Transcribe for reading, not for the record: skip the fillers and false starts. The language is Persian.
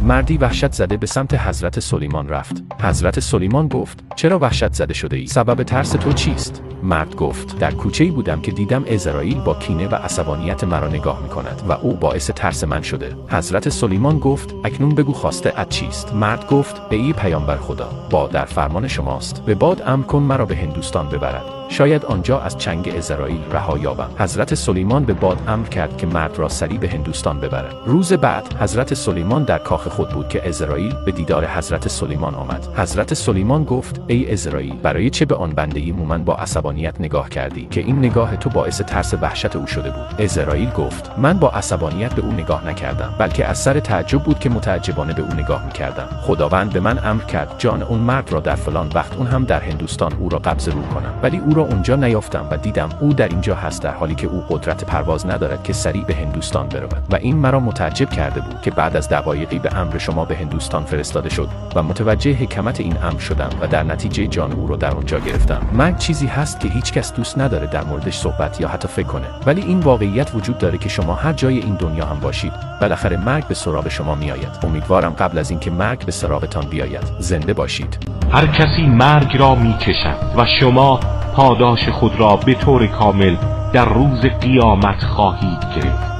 مردی وحشت زده به سمت حضرت سلیمان رفت. حضرت سلیمان گفت: چرا وحشت زده شده ای؟ سبب ترس تو چیست؟ مرد گفت: در کوچه‌ای بودم که دیدم عزراییل با کینه و عصبانیت مرا نگاه می‌کند و او باعث ترس من شده. حضرت سلیمان گفت: اکنون بگو خواسته ات چیست؟ مرد گفت: ای پیامبر خدا، باد در فرمان شماست. به باد امر کن مرا به هندوستان ببرد. شاید آنجا از چنگ عزراییل رها یابم. حضرت سلیمان به باد امر کرد که مرد را سریع به هندوستان ببرد. روز بعد حضرت سلیمان در کاخ خود بود که عزراییل به دیدار حضرت سلیمان آمد. حضرت سلیمان گفت: ای عزراییل، برای چه به آن بنده مومن با عصبانیت نگاه کردی که این نگاه تو باعث ترس وحشت او شده بود؟ عزراییل گفت: من با عصبانیت به او نگاه نکردم، بلکه از سر تعجب بود که متعجبانه به او نگاه می‌کردم. خداوند به من امر کرد جان اون مرد را در فلان وقت، اون هم در هندوستان، او را قبض روح کنم، ولی او را اونجا نیافتم و دیدم او در اینجا هست، در حالی که او قدرت پرواز ندارد که سریع به هندوستان برود. و این مرا متعجب کرده بود که بعد از دقایقی به امر شما به هندوستان فرستاده شد و متوجه حکمت این امر شدم و در نتیجه جان او را در اونجا گرفتم. مرگ چیزی هست که هیچ کس دوست نداره در موردش صحبت یا حتی فکر کنه، ولی این واقعیت وجود داره که شما هر جای این دنیا هم باشید، بالاخره مرگ به سراغ شما میآید. امیدوارم قبل از اینکه مرگ به سراغتان بیاید زنده باشید. هر کسی مرگ را میکشد و شما پاداش خود را به طور کامل در روز قیامت خواهید گرفت.